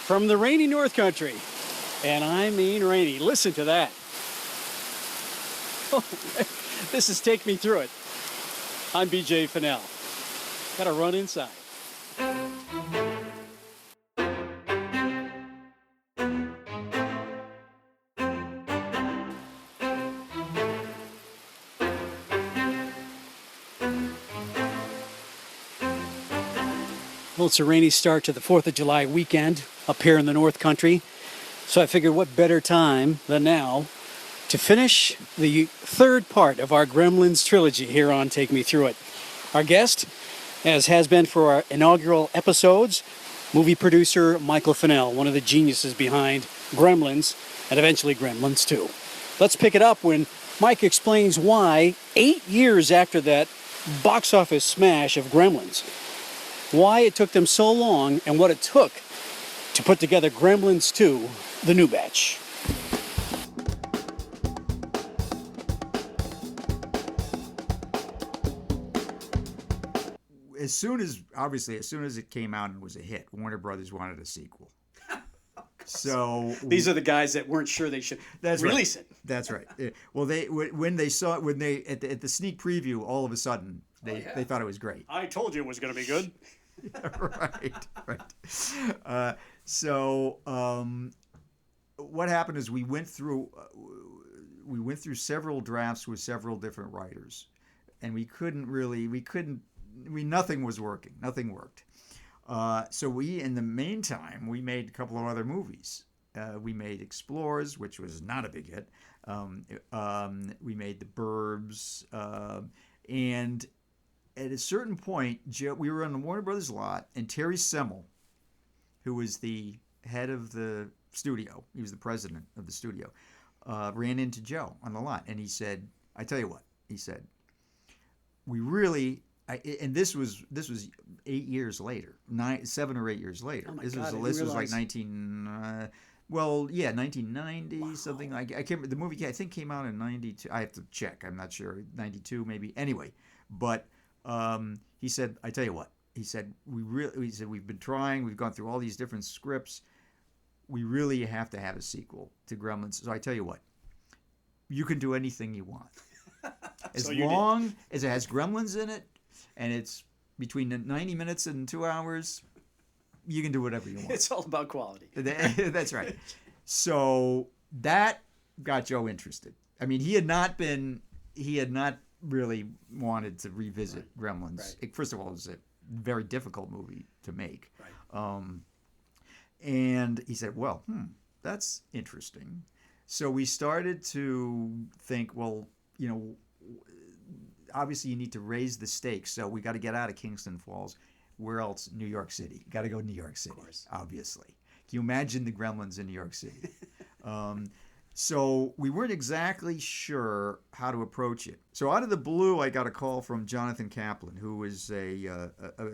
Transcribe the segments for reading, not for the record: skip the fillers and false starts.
from the rainy North Country. And I mean rainy. Listen to that. Oh, this is Take Me Through It. I'm BJ Finnell. Gotta run inside. Well, it's a rainy start to the 4th of July weekend up here in the North Country. So I figured what better time than now to finish the third part of our Gremlins trilogy here on Take Me Through It. Our guest, as has been for our inaugural episodes, movie producer Michael Finnell, one of the geniuses behind Gremlins and eventually Gremlins 2. Let's pick it up when Mike explains why, 8 years after that box office smash of Gremlins, why it took them so long and what it took to put together Gremlins 2, the new batch. As soon as it came out and was a hit, Warner Brothers wanted a sequel. So these are the guys that weren't sure they should release it. That's right. Well, when they at the sneak preview, all of a sudden they thought it was great. I told you it was going to be good. Right. So what happened is we went through several drafts with several different writers, and nothing was working. Nothing worked. So in the meantime, we made a couple of other movies. We made Explorers, which was not a big hit. We made The Burbs, and at a certain point, we were on the Warner Brothers lot, and Terry Semel, who was the head of the studio, he was the president of the studio, ran into Joe on the lot, and he said, "I tell you what," he said, "we really." And this was 8 years later, 7 or 8 years later. Oh my this God, was like 1990, something like. I can't. The movie I think came out in 92. I have to check. I'm not sure. 92 maybe. Anyway, but he said, "I tell you what," he said, "we've been trying. We've gone through all these different scripts. We really have to have a sequel to Gremlins. So I tell you what, you can do anything you want, as long as it has Gremlins in it." And it's between 90 minutes and 2 hours. You can do whatever you want. It's all about quality. That's right. So that got Joe interested. I mean, he had not really wanted to revisit Gremlins. Right. First of all, it was a very difficult movie to make. Right. And he said, well, that's interesting. So we started to think, well, obviously you need to raise the stakes, so we got to get out of Kingston Falls. Where else? New York City. Got to go to New York City, obviously. Can you imagine the Gremlins in New York City? So we weren't exactly sure how to approach it. So out of the blue, I got a call from Jonathan Kaplan, who was a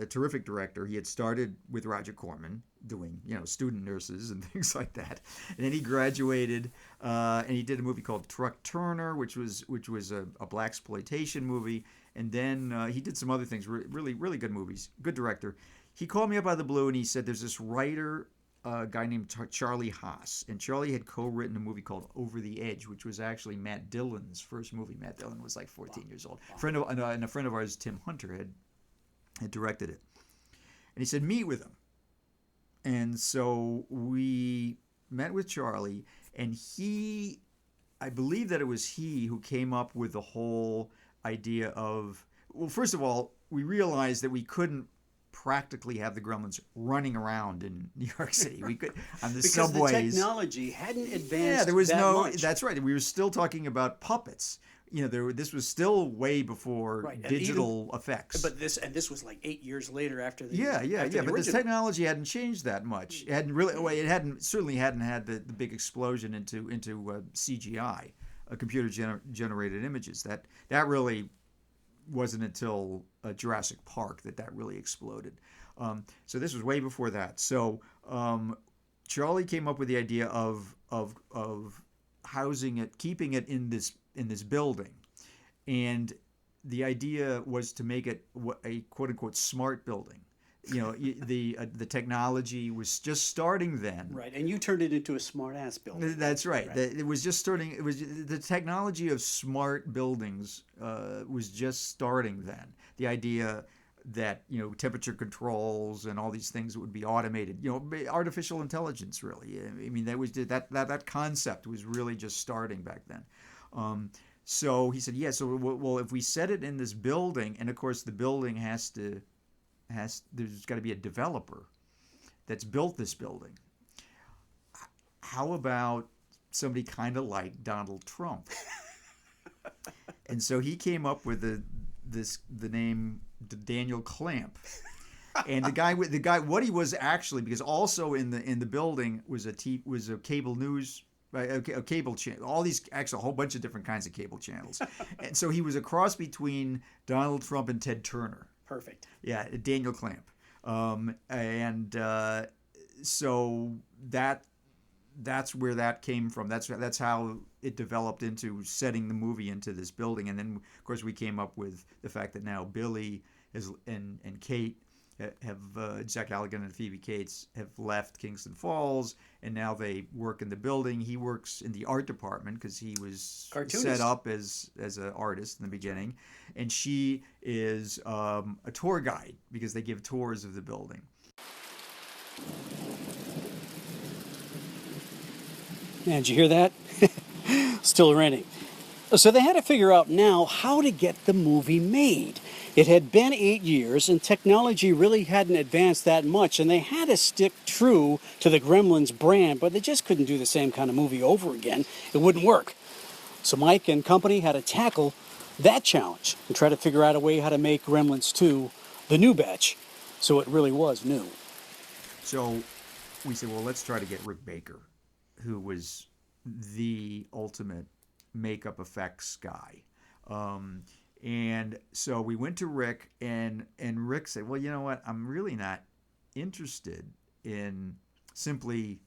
terrific director. He had started with Roger Corman doing, student nurses and things like that. And then he graduated, and he did a movie called Truck Turner, which was a blaxploitation movie. And then he did some other things, really, really good movies. Good director. He called me up out of the blue, and he said, there's this writer, a guy named Charlie Haas, and Charlie had co-written a movie called Over the Edge, which was actually Matt Dillon's first movie. Matt Dillon was like 14 years old. A friend of ours, Tim Hunter, had directed it. And he said, meet with him. And so we met with Charlie, and I believe that it was he who came up with the whole idea of, well, first of all, we realized that we couldn't practically have the Gremlins running around in New York City. We could on the subways. Because the technology hadn't advanced. Yeah, there was much. That's right. We were still talking about puppets. This was still way before digital effects. But this was like 8 years later after the But this technology hadn't changed that much. It hadn't really. Well, it certainly hadn't had the big explosion into CGI, computer generated images. That really wasn't until Jurassic Park that really exploded. So this was way before that. So Charlie came up with the idea of housing it, keeping it in this building, and the idea was to make it a quote unquote smart building, The technology was just starting then. Right, and you turned it into a smart-ass building. That's right. It was just starting. It was the technology of smart buildings was just starting then. The idea that temperature controls and all these things would be automated. Artificial intelligence, really. I mean, that concept was really just starting back then. So he said, yeah. So well, if we set it in this building, and of course the building there's got to be a developer that's built this building. How about somebody kind of like Donald Trump? And so he came up with the name Daniel Clamp. And the guy what he was actually, because also in the building was a cable news, a cable channel, all these, actually a whole bunch of different kinds of cable channels. And so he was a cross between Donald Trump and Ted Turner. Perfect. Yeah, Daniel Clamp. So that's where that came from. That's how it developed into setting the movie into this building. And then of course we came up with the fact that now Billy and Kate have Jack Allegan and Phoebe Cates have left Kingston Falls, and now they work in the building. He works in the art department because he was set up as an artist in the beginning, and she is a tour guide because they give tours of the building. Man, did you hear that? Still raining. So they had to figure out now how to get the movie made. It had been 8 years and technology really hadn't advanced that much, and they had to stick true to the Gremlins brand, but they just couldn't do the same kind of movie over again. It wouldn't work. So Mike and company had to tackle that challenge and try to figure out a way how to make Gremlins 2 the new batch, so it really was new. So we said, well, let's try to get Rick Baker, who was the ultimate makeup effects guy. And so we went to Rick, and Rick said, well, you know what? I'm really not interested in simply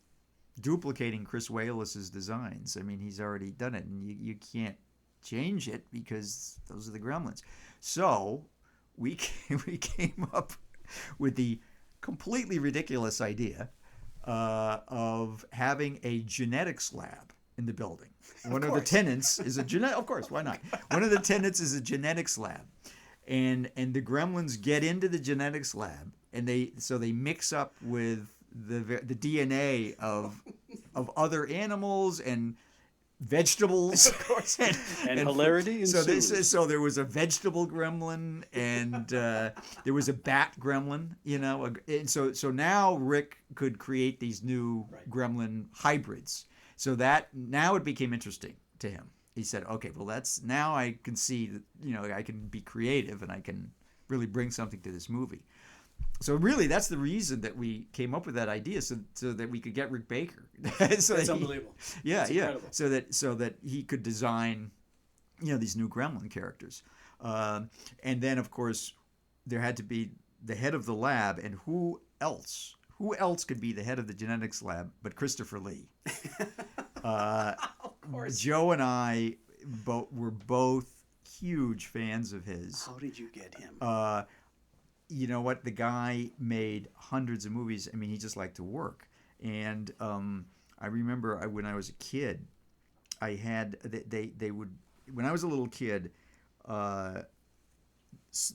duplicating Chris Walas's designs. I mean, he's already done it, and you can't change it because those are the Gremlins. So we came up with the completely ridiculous idea of having a genetics lab in the building. One of the tenants is of course, why not? One of the tenants is a genetics lab. And the Gremlins get into the genetics lab, and they mix up with the DNA of other animals and vegetables, of course, and hilarity ensues. So there was a vegetable gremlin, and there was a bat gremlin, and so now Rick could create these new gremlin hybrids. So that now it became interesting to him. He said, okay, well, now I can see that, I can be creative and I can really bring something to this movie. So really, that's the reason that we came up with that idea, so that we could get Rick Baker. That's unbelievable. Yeah, that's incredible. So that he could design, these new Gremlin characters, and then of course there had to be the head of the lab, and who else could be the head of the genetics lab but Christopher Lee? Of course. Joe and I were both huge fans of his. How did you get him? You know what? The guy made hundreds of movies. I mean, he just liked to work. And I remember when I was a kid, I had they would, when I was a little kid,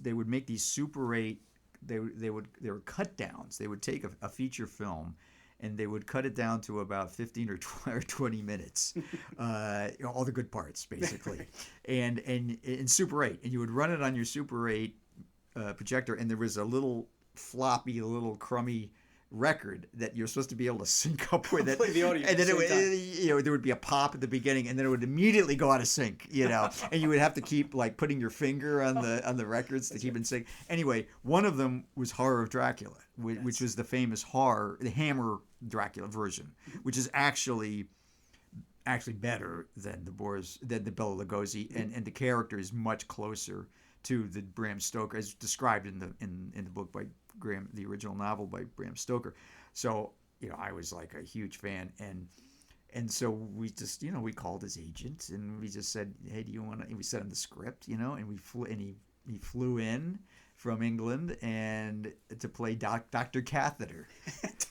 they would make these Super 8. They were cut downs. They would take a feature film, and they would cut it down to about 15 or 20 minutes, all the good parts basically, and in Super 8, and you would run it on your Super 8 projector, and there was a little floppy, a little crummy record that you're supposed to be able to sync up with it. Play the audio, and then there would be a pop at the beginning, and then it would immediately go out of sync, and you would have to keep like putting your finger on the records to keep in sync. Anyway, one of them was Horror of Dracula, which was the famous the Hammer Dracula version, which is actually better than the Bela Lugosi, and the character is much closer to the Bram Stoker, as described in the book by Graham, the original novel by Bram Stoker. So I was like a huge fan, and so we just we called his agent, and we just said, hey, do you want to? We sent him the script, and we flew, and he flew in from England, and to play Dr. Catheter,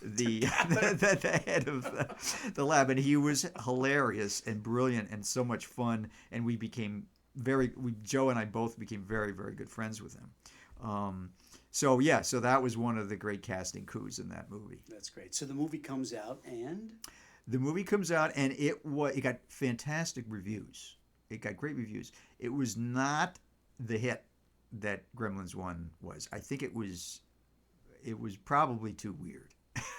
the head of the lab, and he was hilarious and brilliant and so much fun, and Joe and I both became very, very good friends with him. So that was one of the great casting coups in that movie. That's great. So the movie comes out, and it got fantastic reviews. It got great reviews. It was not the hit that Gremlins 1 was. I think it was probably too weird.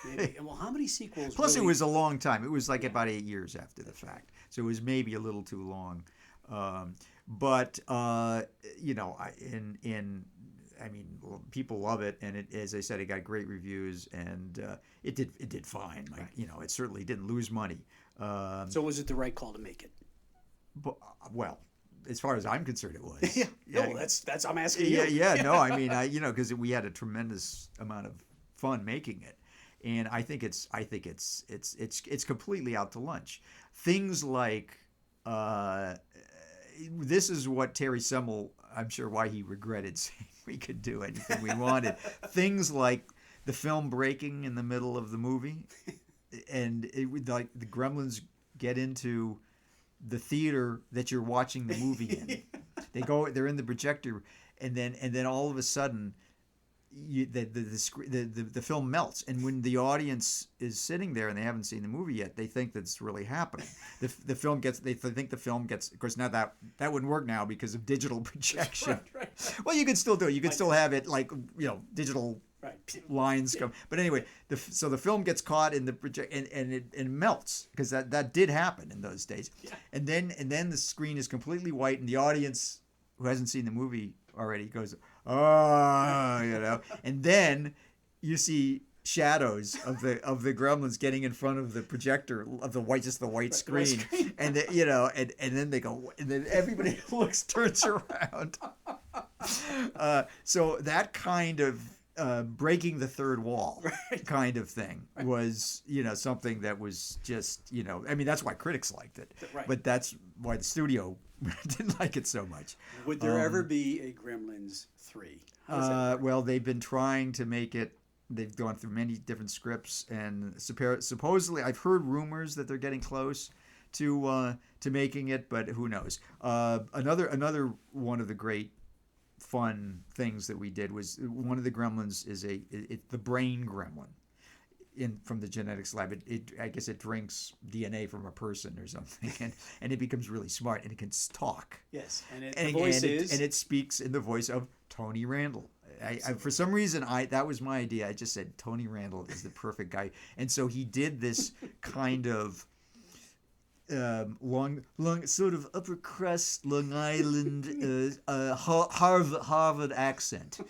Maybe. Well, how many sequels? Plus, it was a long time. It was like about 8 years after the fact, so it was maybe a little too long. But people love it, and as I said, it got great reviews, and it did fine. Like, it certainly didn't lose money. So was it the right call to make it? But, well, as far as I'm concerned, it was. Yeah. No, that's I'm asking you. No, I mean, because we had a tremendous amount of fun making it, and I think it's completely out to lunch. Things like this is what Terry Semel, I'm sure why he regretted saying we could do anything we wanted. Things like the film breaking in the middle of the movie, and it would, like, the Gremlins get into the theater that you're watching the movie in. They're in the projector, and then all of a sudden, the film melts, and when the audience is sitting there and they haven't seen the movie yet, they think that's really happening. They think the film gets. Of course, now that wouldn't work now because of digital projection. Right. Well, you could still do it. You could still have it like digital. Right. Lines come, but anyway, so the film gets caught in the project, and it melts, because that did happen in those days. Yeah. And then the screen is completely white, and the audience who hasn't seen the movie already goes, oh, and then you see shadows of the Gremlins getting in front of the projector of the white screen, and and then they go, and then everybody turns around. So that kind of breaking the third wall kind of thing was, something that was just, that's why critics liked it, but that's why the studio didn't like it so much. Would there ever be a Gremlins 3? Well, they've been trying to make it. They've gone through many different scripts, and supposedly I've heard rumors that they're getting close to making it, but who knows? Another one of the great fun things that we did was, one of the Gremlins is the brain gremlin from the genetics lab. I guess it drinks DNA from a person or something, and it becomes really smart, and it can talk. Yes, and it speaks in the voice of Tony Randall. I for some reason, that was my idea. I just said Tony Randall is the perfect guy, and so he did this kind of long sort of upper crust Long Island Harvard accent,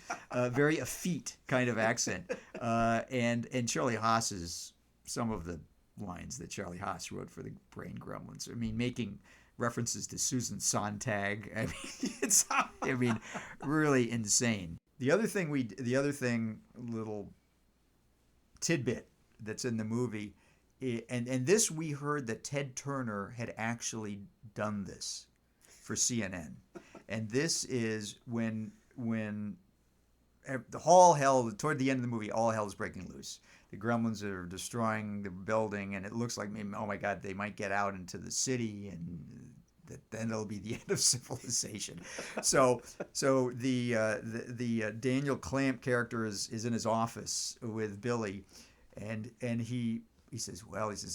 very effete kind of accent, and Charlie Haas's, some of the lines that Charlie Haas wrote for the Brain Gremlins. I mean, making references to Susan Sontag. I mean, it's really insane. The other little tidbit that's in the movie. And this, we heard that Ted Turner had actually done this for CNN, and this is when all hell, toward the end of the movie, all hell is breaking loose. The Gremlins are destroying the building, and it looks like, oh my God, they might get out into the city, and then it'll be the end of civilization. So the Daniel Clamp character is in his office with Billy, and he says,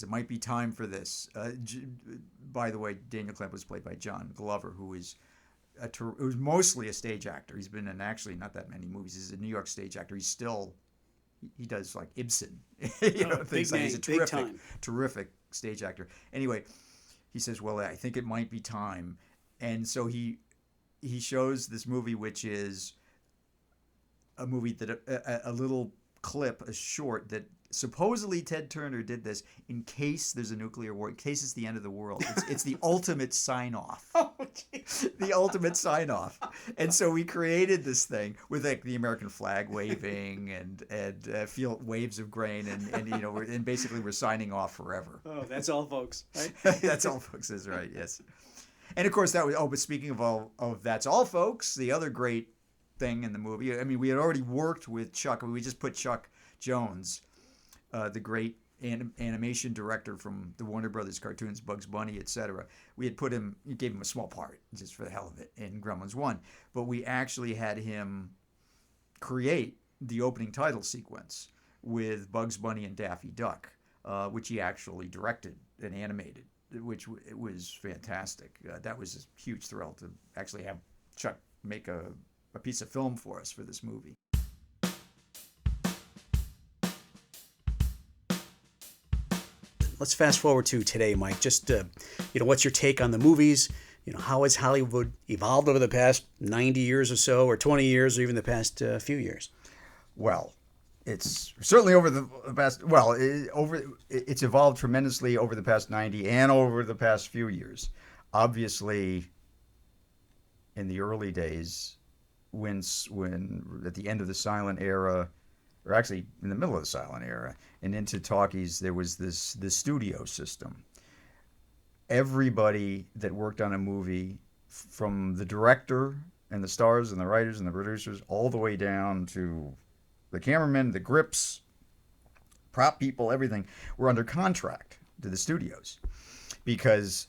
it might be time for this. By the way, Daniel Clamp was played by John Glover, who is who's mostly a stage actor. He's been in actually not that many movies. He's a New York stage actor. He does like Ibsen, things like. He's a terrific stage actor. Anyway, he says, I think it might be time, and so he shows this movie, which is a movie that a little clip, a short that. Supposedly Ted Turner did this in case there's a nuclear war, in case it's the end of the world. It's the ultimate sign-off. Oh, the ultimate sign-off. And so we created this thing with like the American flag waving and feel waves of grain, and basically we're signing off forever. Oh, that's all, folks. Right? That's all, folks. Is right. Yes. And of course that was. Oh, but speaking of that's all, folks. The other great thing in the movie. I mean, we had already worked with Chuck. We just put Chuck Jones, the great animation director from the Warner Brothers cartoons, Bugs Bunny, etc. We gave him a small part just for the hell of it in Gremlins 1. But we actually had him create the opening title sequence with Bugs Bunny and Daffy Duck, which he actually directed and animated, which it was fantastic. That was a huge thrill to actually have Chuck make a piece of film for us for this movie. Let's fast forward to today, Mike. Just, what's your take on the movies? How has Hollywood evolved over the past 90 years or so, or 20 years, or even the past few years? Well, it's certainly over the past. Well, it's evolved tremendously over the past 90 and over the past few years. Obviously, in the early days, when at the end of the silent era, or actually in the middle of the silent era, and into talkies, there was this studio system. Everybody that worked on a movie, from the director and the stars and the writers and the producers, all the way down to the cameramen, the grips, prop people, everything, were under contract to the studios. Because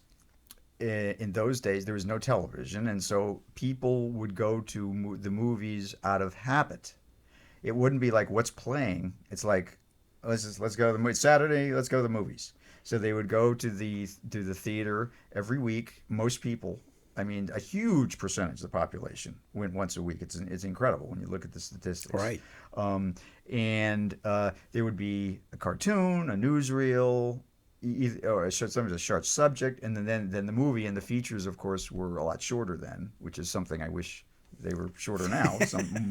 in those days, there was no television, and so people would go to the movies out of habit. It wouldn't be like, what's playing? It's like, let's go to the movie. It's Saturday, let's go to the movies. So they would go to the theater every week. Most people, I mean, a huge percentage of the population went once a week. It's incredible when you look at the statistics. Right. And there would be a cartoon, a newsreel, or sometimes a short subject, and then the movie. And the features, of course, were a lot shorter then, which is something I wish they were shorter now.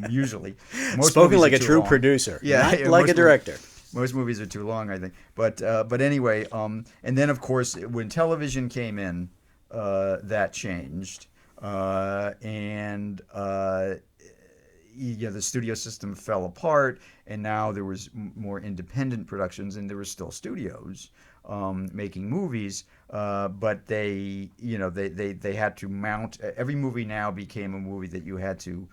Usually, most spoken like a true long. Producer, yeah, not like a director. Most movies are too long, I think. But anyway, and then of course when television came in, that changed, and the studio system fell apart, and now there was more independent productions, and there were still studios making movies, but they had to mount. Every movie now became a movie that you had to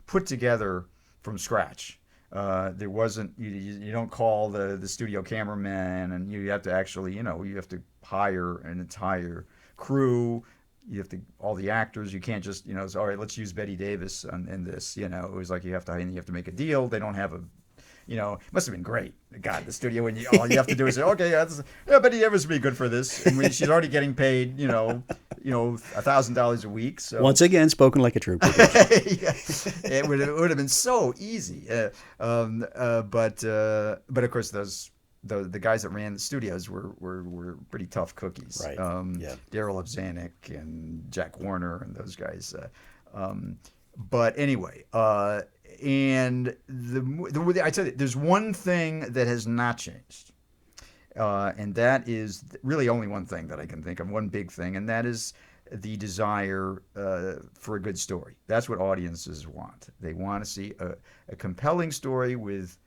put together from scratch. There wasn't, you don't call the studio cameraman, and you have to actually, you have to hire an entire crew. You have to, all the actors, you can't just, say, all right, let's use Betty Davis in this, it was like you have to make a deal. They don't have it must have been great. God, the studio, when all you have to do is say, okay, Betty Davis would be good for this. And she's already getting paid, $1,000 a week. So once again, spoken like a true producer. Yeah. It would have been so easy. But of course, the guys that ran the studios were pretty tough cookies. Right. Darryl Obzanik and Jack Warner and those guys. But anyway, and I tell you, there's one thing that has not changed, and that is really only one thing that I can think of, one big thing, and that is the desire for a good story. That's what audiences want. They want to see a compelling story with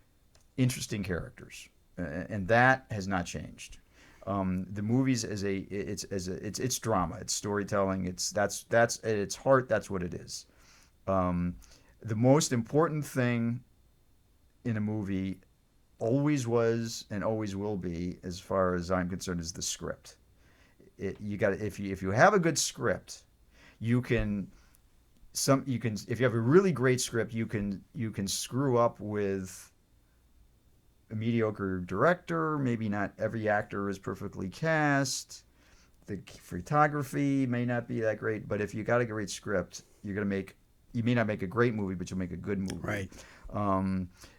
interesting characters, and that has not changed. The movies it's drama, it's storytelling. That's at its heart. That's what it is. The most important thing in a movie always was and always will be, as far as I'm concerned, is the script. If you have a good script, if you have a really great script, you can screw up with a mediocre director. Maybe not every actor is perfectly cast. The photography may not be that great, but if you got a great script, you may not make a great movie, but you'll make a good movie. Right.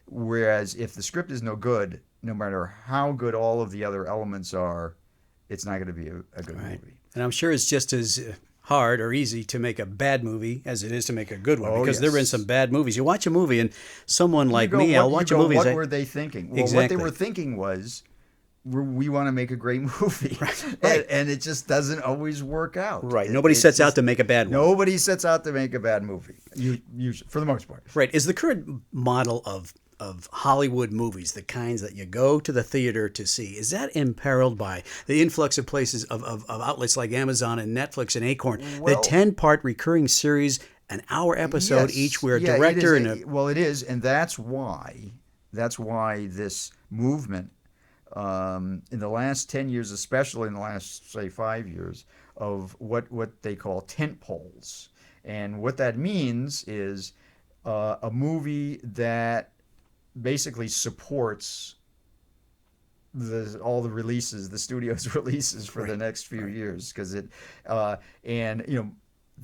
Whereas if the script is no good, no matter how good all of the other elements are, it's not going to be a good movie. And I'm sure it's just as hard or easy to make a bad movie as it is to make a good one, because there have been some bad movies. You watch a movie, and someone like me, I'll watch a movie. What were they thinking? Well, exactly. What they were thinking was, we want to make a great movie. Right. And it just doesn't always work out. Right. Nobody sets out to make a bad one. Nobody sets out to make a bad movie, for the most part. Right. Is the current model of Hollywood movies, the kinds that you go to the theater to see, is that imperiled by the influx of places of outlets like Amazon and Netflix and Acorn, the 10-part recurring series an hour episode Yes. each where a Yeah, director it and is. Well, it is, and that's why this movement in the last 10 years, especially in the last, say, 5 years, of what they call tent poles. And what that means is a movie that basically supports all the releases, the studio's releases for the next few years, because and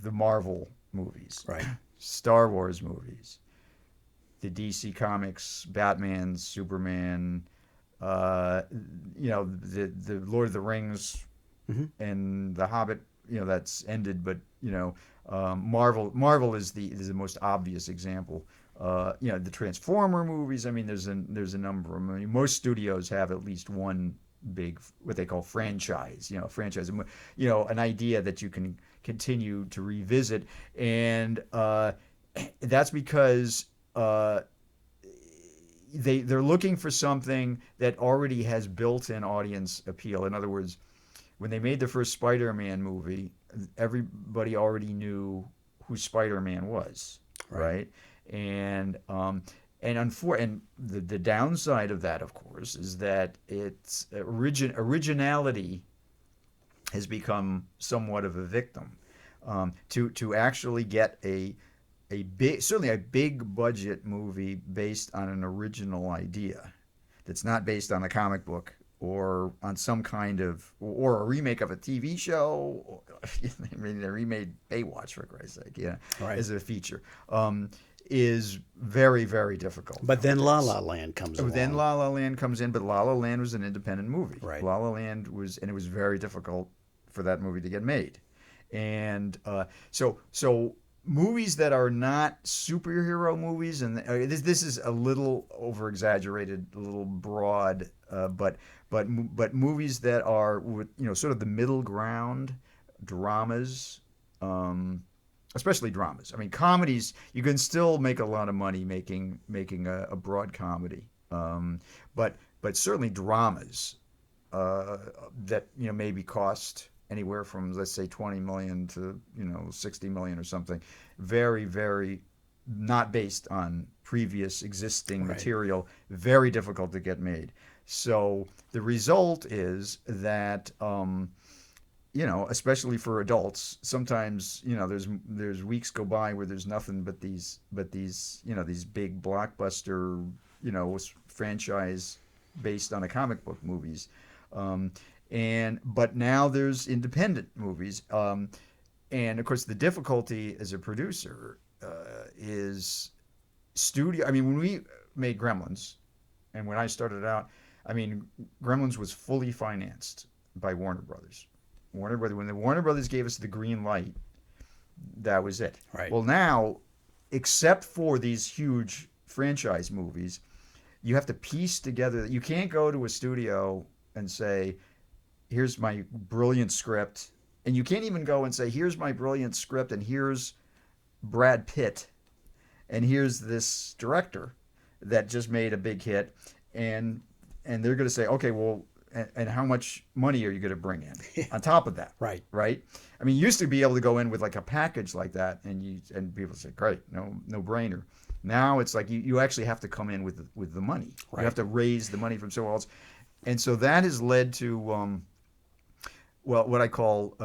the Marvel movies, right. Star Wars movies, the DC Comics, Batman, Superman, the Lord of the Rings, and the Hobbit. That's ended, but Marvel is the most obvious example. The Transformer movies. I mean, there's a number of them. I mean, most studios have at least one big, what they call franchise. Franchise. An idea that you can continue to revisit, and that's because they're looking for something that already has built-in audience appeal. In other words, when they made the first Spider-Man movie, everybody already knew who Spider-Man was, right? And the downside of that, of course, is that its originality has become somewhat of a victim. To actually get certainly a big budget movie based on an original idea that's not based on a comic book or on some kind of, or a remake of a TV show. I mean, they remade Baywatch, for Christ's sake, as a feature, is very, very difficult. But then La La Land comes along. Then La La Land comes in, but La La Land was an independent movie. Right. La La Land was, and it was very difficult for that movie to get made. And so movies that are not superhero movies, and this is a little over exaggerated, a little broad, but movies that are sort of the middle ground, dramas, especially dramas. I mean, comedies, you can still make a lot of money making a broad comedy, but certainly dramas that maybe cost anywhere from, let's say, 20 million to 60 million or something. Very, very not based on previous existing material. Very difficult to get made. So the result is that especially for adults, sometimes there's weeks go by where there's nothing but these big blockbuster franchise based on a comic book movies. But now there's independent movies, and of course the difficulty as a producer is studio. I mean, when we made Gremlins, and when I started out, I mean, Gremlins was fully financed by Warner Brothers. When the Warner Brothers gave us the green light, that was it. Right. Well, now, except for these huge franchise movies, you have to piece together. You can't go to a studio and say, here's my brilliant script. And you can't even go and say, here's my brilliant script, and here's Brad Pitt, and here's this director that just made a big hit. And they're going to say, okay, well, and how much money are you going to bring in on top of that? Right. I mean, you used to be able to go in with like a package like that, and people say, great, no brainer. Now it's like you actually have to come in with the money. Right. You have to raise the money from somewhere else. And so that has led to what I call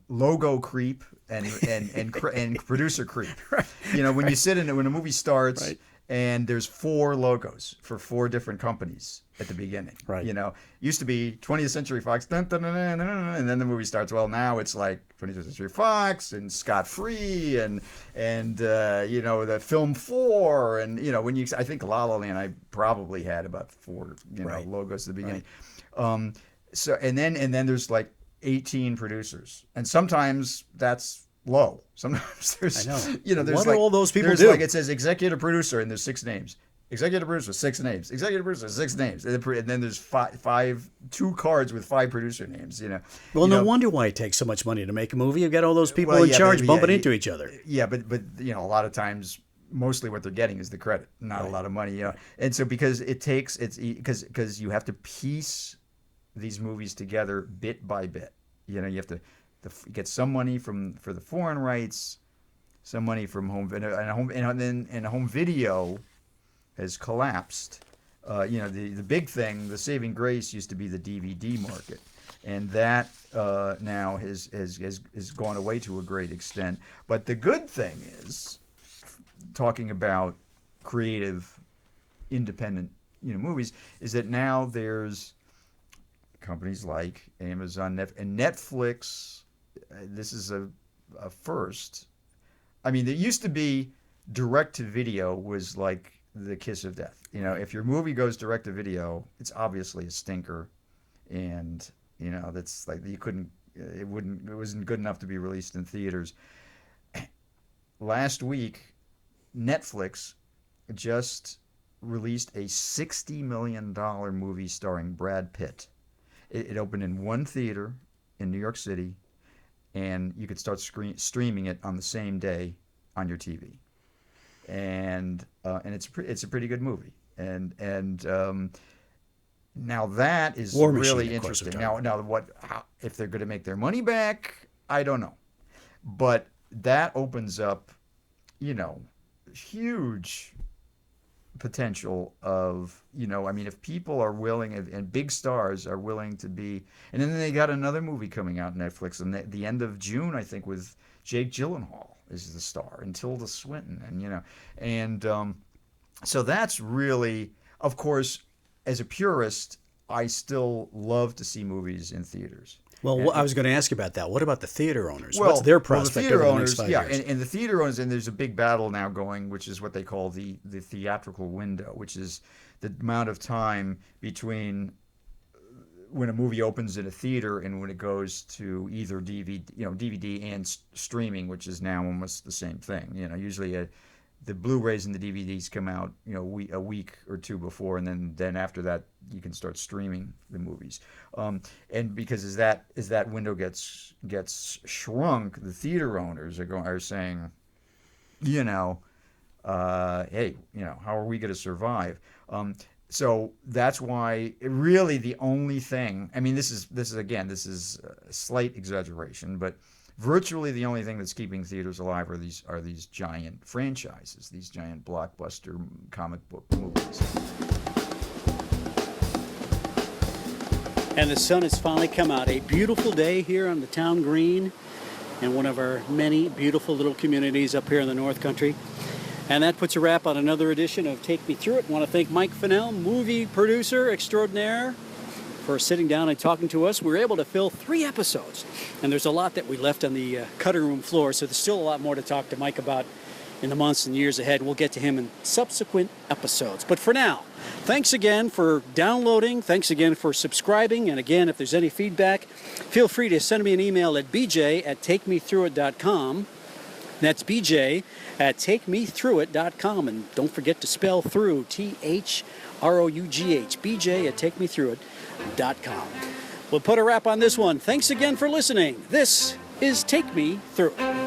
logo creep and producer creep. Right. When you sit in it, when a movie starts, Right. and there's 4 logos for 4 different companies at the beginning. Right. Used to be 20th Century Fox, dun, dun, dun, dun, dun, dun, and then the movie starts. Well, now it's like 20th Century Fox and Scott Free and the Film 4, and I think La La Land, I probably had about 4 logos at the beginning. Right. So and then there's like 18 producers, and sometimes that's low. Sometimes there's there's what like do all those people there's do? like it says executive producer and there's 6 names. Executive producer, 6 names. Executive producer, 6 names. And then there's 2 cards with 5 producer names. Well, no wonder why it takes so much money to make a movie. You've got all those people in charge bumping into each other. Yeah, but a lot of times, mostly what they're getting is the credit, not a lot of money. And so because you have to piece these movies together bit by bit. You have to get some money for the foreign rights, some money from home and home video has collapsed. The big thing, the saving grace used to be the DVD market, and that now has gone away to a great extent. But the good thing is, talking about creative, independent movies, is that now there's companies like Amazon and Netflix. This is a first. I mean, there used to be direct to video was like the kiss of death. If your movie goes direct to video, it's obviously a stinker, and that's like it wasn't good enough to be released in theaters. Last week, Netflix just released a $60 million movie starring Brad Pitt. It opened in one theater in New York City, and you could start streaming it on the same day on your TV. And it's a pretty good movie. And now that is War Machine, really interesting. Now if they're going to make their money back, I don't know. But that opens up, huge potential of, if people are willing and big stars are willing to be, and then they got another movie coming out on Netflix and the end of June, I think, with Jake Gyllenhaal is the star, and Tilda Swinton, and so that's really, of course, as a purist, I still love to see movies in theaters. Well, I was going to ask you about that. What about the theater owners? What's their prospect the theater over owners, the next 5 years? And the theater owners, and there's a big battle now going, which is what they call the theatrical window, which is the amount of time between when a movie opens in a theater and when it goes to either DVD and streaming, which is now almost the same thing. Usually the Blu-rays and the DVDs come out, a week or two before, and then after that you can start streaming the movies. And because as that window gets shrunk, the theater owners are saying, hey, how are we going to survive? So that's why really the only thing, I mean, this is a slight exaggeration, but virtually the only thing that's keeping theaters alive are these giant franchises, these giant blockbuster comic book movies. And the sun has finally come out. A beautiful day here on the town green in one of our many beautiful little communities up here in the North Country. And that puts a wrap on another edition of Take Me Through It. I want to thank Mike Finnell, movie producer extraordinaire, for sitting down and talking to us. We were able to fill 3 episodes, and there's a lot that we left on the cutting room floor, so there's still a lot more to talk to Mike about in the months and years ahead. We'll get to him in subsequent episodes. But for now, thanks again for downloading. Thanks again for subscribing. And again, if there's any feedback, feel free to send me an email at bj@takemethroughit.com. That's bj@takemethroughit.com. And don't forget to spell through, THROUGH, bj@takemethroughit.com. We'll put a wrap on this one. Thanks again for listening. This is Take Me Through It.